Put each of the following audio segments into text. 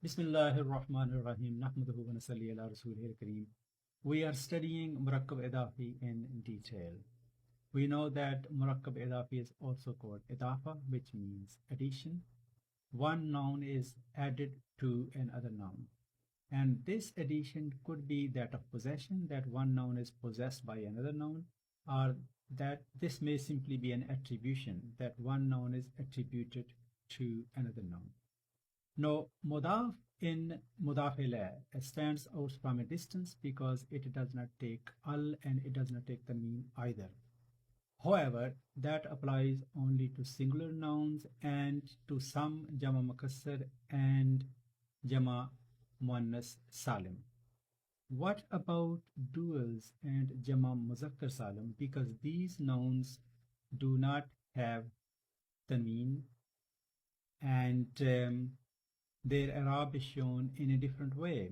Bismillahirrahmanirrahim. Nahmaduhu wa nasalli ala rasulihil kareem. We are studying Murakkab Idafi in detail. We know that Murakkab Idafi is also called Idafa, which means addition. One noun is added to another noun. And this addition could be that of possession, that one noun is possessed by another noun, or that this may simply be an attribution, that one noun is attributed to another noun. Now, mudaf in mudaf ilayh stands out from a distance because it does not take al and it does not take the mean either. However, that applies only to singular nouns and to some jama mukassar and jama muannas salim. What about duals and jama muzakkar salim? Because these nouns do not have tanween and their Arab is shown in a different way.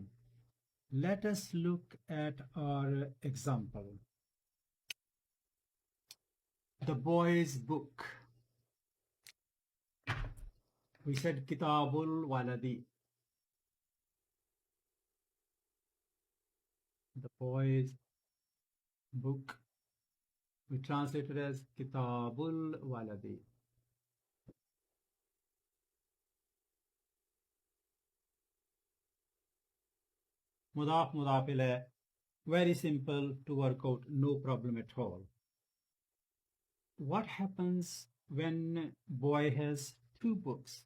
Let us look at our example. The boy's book. We said Kitabul Waladi. The boy's book. We translate it as Kitabul Waladi. Mudaf mudaf ilayh. Very simple to work out, no problem at all. What happens when boy has two books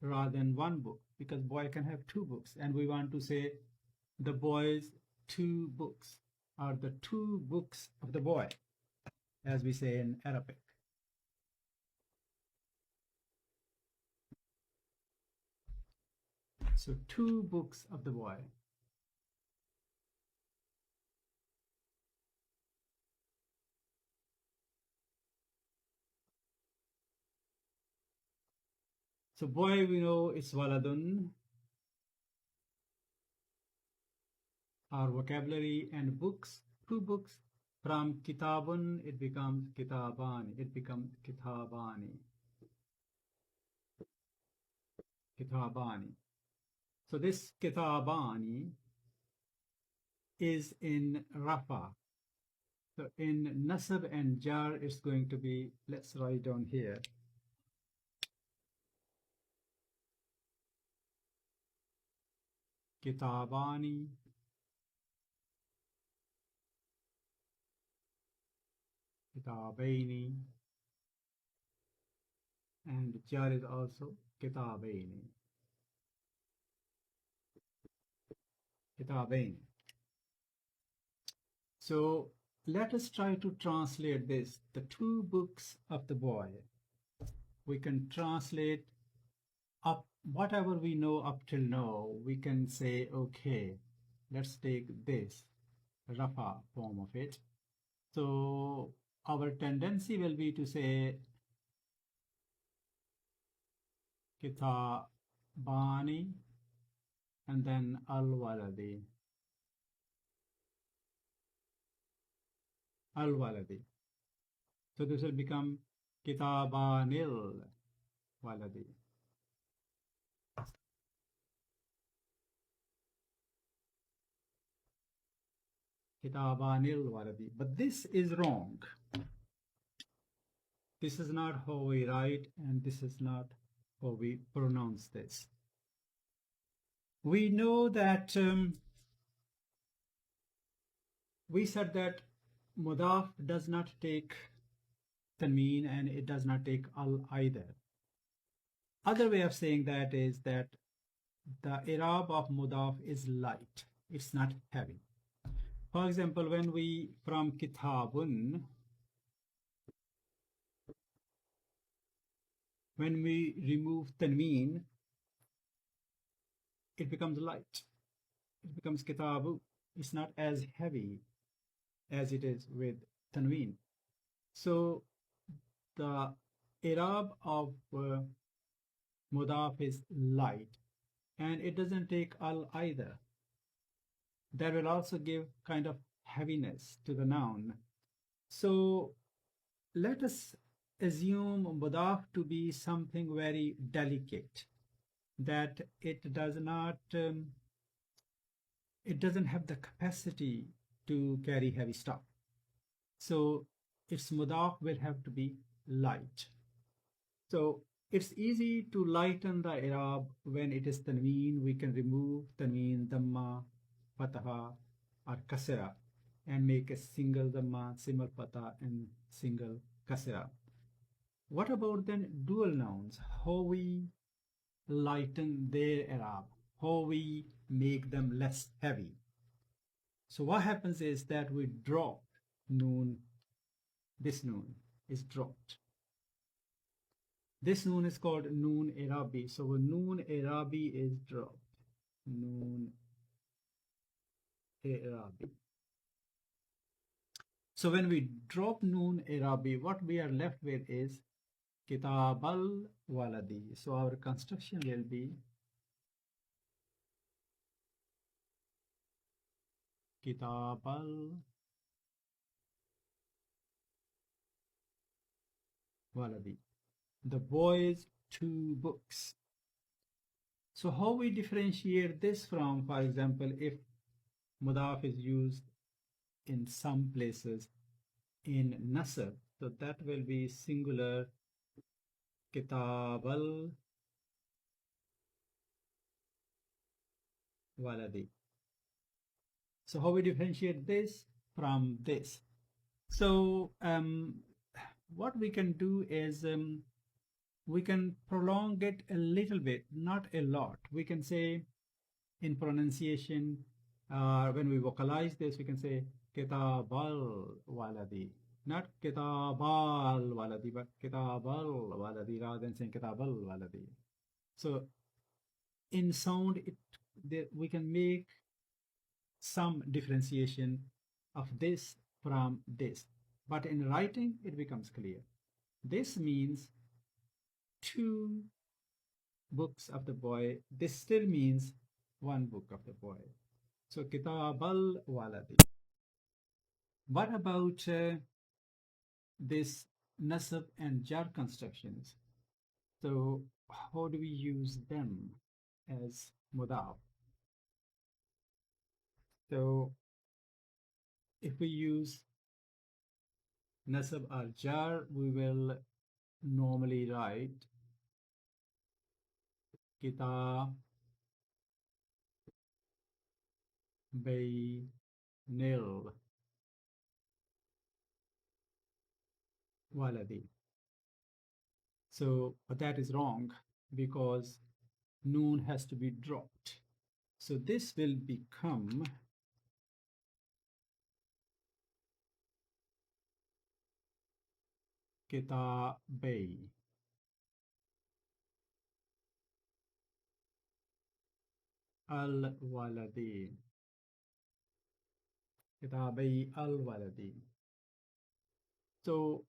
rather than one book? Because boy can have two books, and we want to say the boy's two books are the two books of the boy, as we say in Arabic. So two books of the boy. So boy, we know it's waladun. Our vocabulary and books, two books. From kitabun, it becomes kitabani. It becomes kitabani. Kitabani. So this kitabani is in rafa. So in nasab and jar, it's going to be, let's write down here. Kitabani. Kitabaini. And jar is also kitabaini. Kitabaini. So let us try to translate this. The two books of the boy. We can translate up whatever we know up till now. We can say, okay, let's take this rafa form of it. So our tendency will be to say kitabani and then al-waladi. Al-waladi. So this will become kitabanil waladi. Kitabanil waladi. But this is wrong. This is not how we write, and this is not how we pronounce this. We know that we said that mudaf does not take tanween and it does not take al either. Other way of saying that is that the i'rab of mudaf is light. It's not heavy. For example, when we from kitabun, when we remove tanween, it becomes light. It becomes kitabu. It's not as heavy as it is with tanween. So the i'rab of mudaf is light, and it doesn't take al either. That will also give kind of heaviness to the noun. So let us assume mudaf to be something very delicate. that it doesn't have the capacity to carry heavy stuff. So its mudaf will have to be light. So it's easy to lighten the i'rab when it is tanween. We can remove tanween, dhamma, fataha, or kasra and make a single dhamma, single fatah, and single kasra. What about then dual nouns? How we lighten their i'rab? How we make them less heavy? So what happens is that we drop noon. This noon is dropped. This noon is called noon Arabi. So noon Arabi is dropped. Noon Arabi. So when we drop noon Arabi, what we are left with is Kitab al Waladi. So our construction will be Kitab al Waladi. The boys' two books. So how we differentiate this from, for example, if mudaf is used in some places in nasab, so that will be singular kitab al waladi. So how we differentiate this from this? So what we can do is we can prolong it a little bit, not a lot. We can say in pronunciation, when we vocalize this, we can say kitab al waladi, not kitab al waladi, but kitab al waladi rather than saying kitab al waladi. So in sound, we can make some differentiation of this from this, but in writing, it becomes clear. This means two books of the boy. This still means one book of the boy. So kitab al waladi. What about this nasab and jar constructions? So how do we use them as mudaf? So if we use nasab or jar, we will normally write kitab baynil waladi. So, but that is wrong because noon has to be dropped. So this will become kitabay al waladi. Kitabay al waladi. So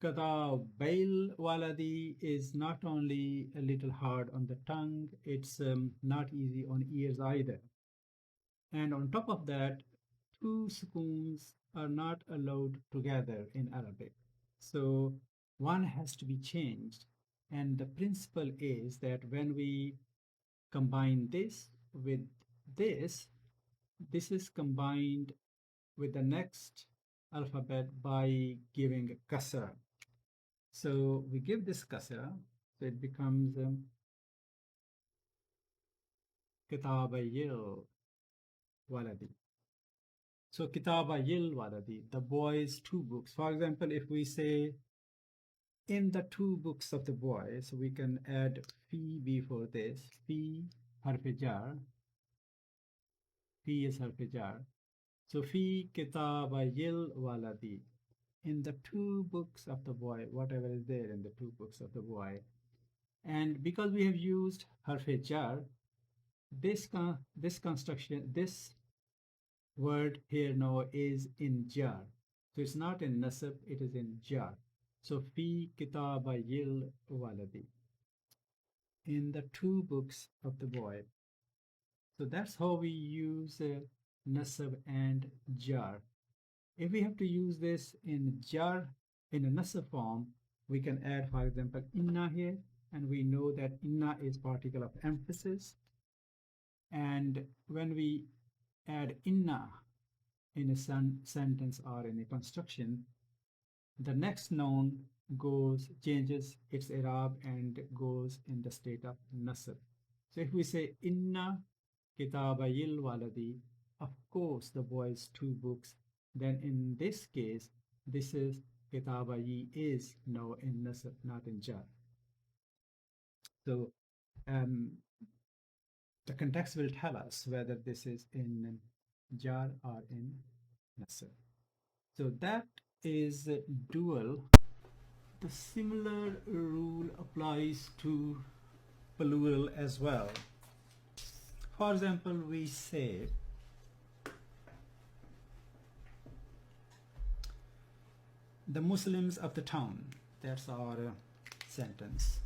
Katabail waladi is not only a little hard on the tongue, it's not easy on ears either. And on top of that, two sukoons are not allowed together in Arabic. So one has to be changed. And the principle is that when we combine this with this, this is combined with the next alphabet by giving a kasra. So we give this kasra, so it becomes kitabayil waladi. So kitabayil waladi, the boys' two books. For example, if we say in the two books of the boy, so we can add fi before this. Fi harfijar. Fi is harfijar. So fi kitabayil waladi. In the two books of the boy, whatever is there in the two books of the boy. And because we have used harfijar, this construction, this word here now is in jar. So it's not in nasab, it is in jar. So fi kitabayil waladi. In the two books of the boy. So that's how we use nasab and jar. If we have to use this in jar, in a nasab form, we can add, for example, inna here, and we know that inna is particle of emphasis. And when we add inna in a sentence or in a construction, the next noun changes its i'rab and goes in the state of nasab. So if we say inna kitabayil waladi, of course the boy's two books, then in this case this is kitabayi is now in nasab, not in jar. So the context will tell us whether this is in jar or in nasab. So that is dual. The similar rule applies to plural as well. For example, we say the Muslims of the town. That's our sentence.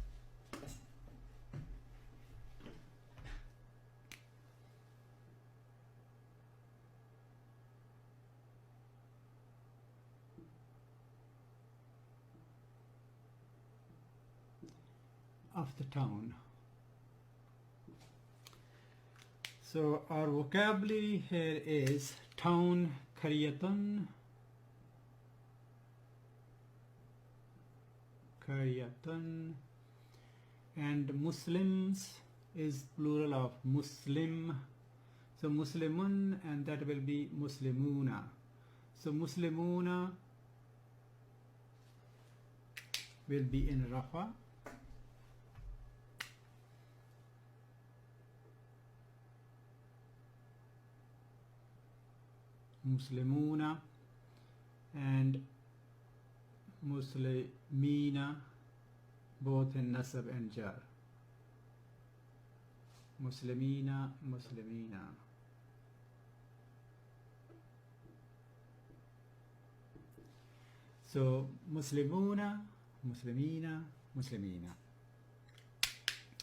Of the town. So our vocabulary here is town, qaryatun, and Muslims is plural of Muslim. So Muslimun, and that will be Muslimuna. So Muslimuna will be in Rafa. Muslimuna and Muslimina, both in nasab and jar. Muslimina, Muslimina. So Muslimuna, Muslimina, Muslimina.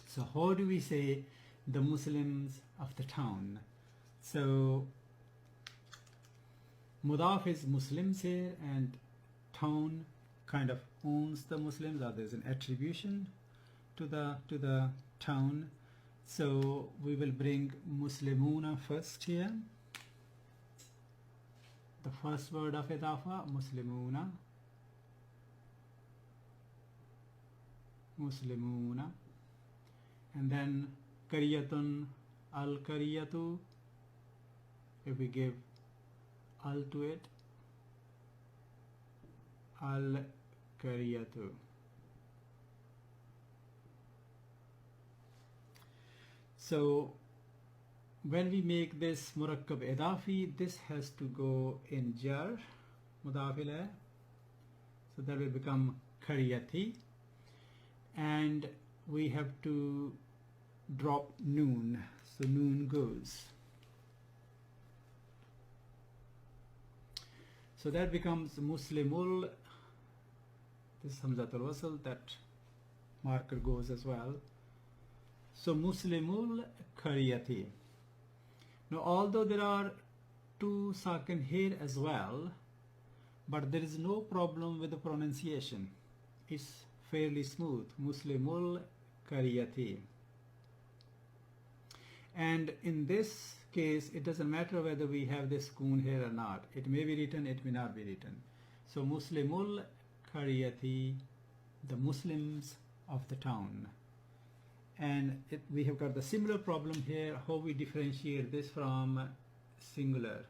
So how do we say the Muslims of the town? So Mudaf is Muslims here, and town kind of owns the Muslims, or there's an attribution to the town. So we will bring Muslimuna first here. The first word of idafa, Muslimuna. Muslimuna. And then Qaryatun, al-Qaryatu. If we give al to it, al-Qaryatu. So when we make this murakkab idafi, this has to go in jar, mudaf ilayh. So that will become qaryati, and we have to drop noon. So noon goes. So that becomes Muslimul. This Hamzatul Wasl, that marker goes as well. So Muslimul Qaryati. Now although there are two sakin here as well, but there is no problem with the pronunciation. It's fairly smooth. Muslimul Qaryati. And in this case, it doesn't matter whether we have this koon here or not. It may be written, it may not be written. So Muslimul Qaryati, the Muslims of the town. And we have got the similar problem here, how we differentiate this from singular.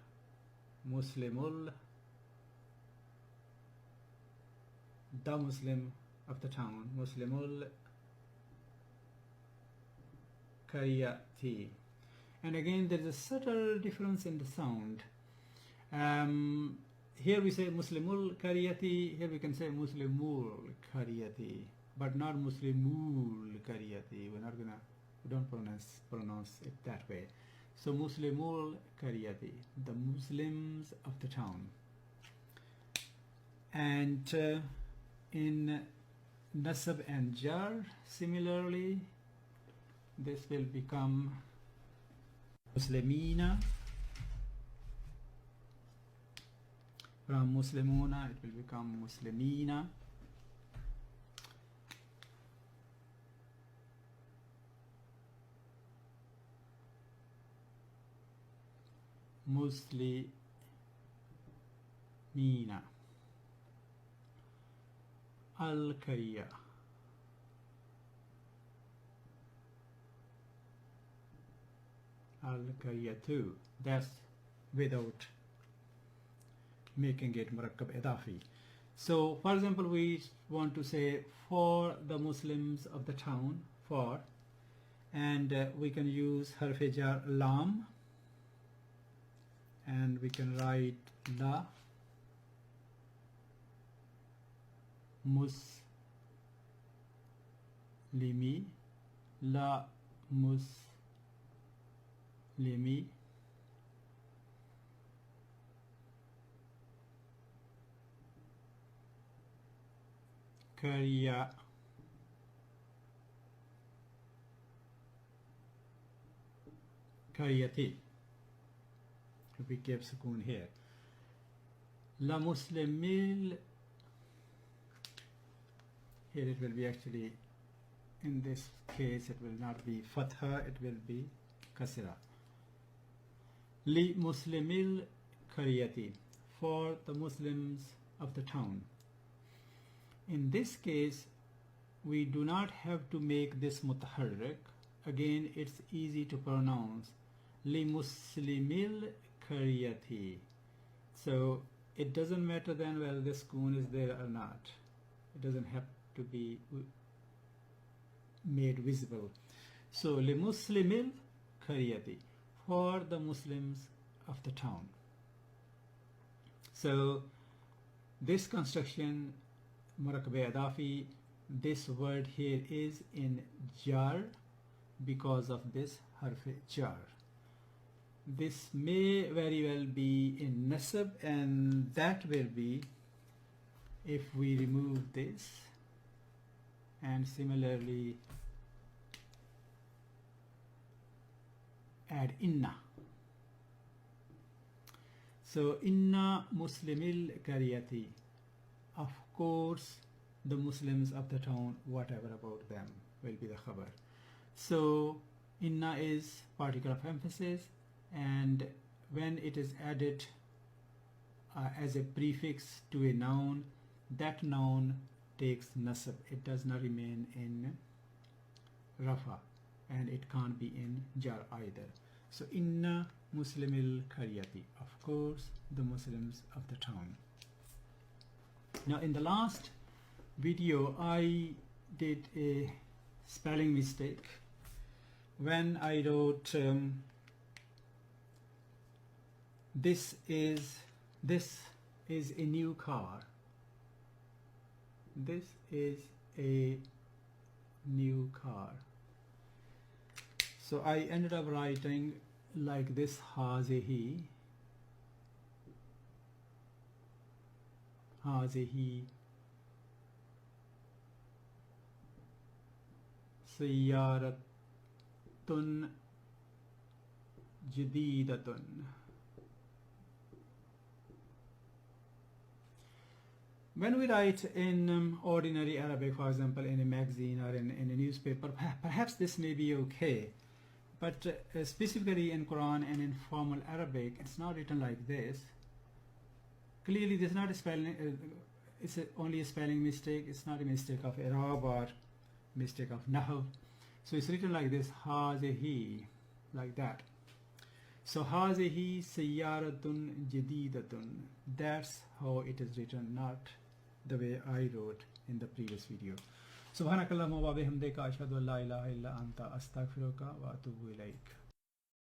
Muslimul, the Muslim of the town. Muslimul Qaryati. And again, there is a subtle difference in the sound. Here we say Muslimul Qaryati, here we can say Muslimul Qaryati, but not Muslimul Qaryati. We don't pronounce it that way. So Muslimul Qaryati, the Muslims of the town. And in Nasab and Jar, similarly, this will become Muslimina. From Muslimuna, it will become Muslimina. muslimina al-Kariya. Al-Kariyatu. That's without making it murakkab idafi. So for example, we want to say for the Muslims of the town, for, and we can use harf jar lam, and we can write la muslimi, la muslimi kariyati. We give sukoon here. La muslimil, here it will be actually, in this case it will not be fatha, it will be kasra. Li muslimil kariyati, for the Muslims of the town. In this case, we do not have to make this mutaharrik. Again, it's easy to pronounce. Li muslimil kariyati. So it doesn't matter then whether the sukoon is there or not. It doesn't have to be made visible. So li muslimil kariyati, for the Muslims of the town. So this construction, murakkab idafi, this word here is in jar because of this harf jar. This may very well be in nasab, and that will be if we remove this, and similarly add inna. So inna muslimil kariyati, of course the Muslims of the town, whatever about them, will be the khabar. So inna is particle of emphasis, and when it is added as a prefix to a noun, that noun takes nasab. It does not remain in rafa, and it can't be in jar either. So inna muslimil kariyati, of course the Muslims of the town. Now in the last video I did a spelling mistake when I wrote this is a new car. This is a new car. So I ended up writing like this: hazihi, hazihi sayyaratun jadidatun. When we write in ordinary Arabic, for example in a magazine or in a newspaper, perhaps this may be okay, but specifically in Quran and in formal Arabic, it's not written like this. Clearly this is not a spelling, it's only a spelling mistake. It's not a mistake of Arab or mistake of Nahw. So it's written like this: hazihi, like that. So hazihi sayyaratun jadidatun. That's how it is written, not the way I wrote in the previous video. Subhanakallahumma wa bihamdika ashhadu an la ilaha illa anta astaghfiruka wa atubu ilaik.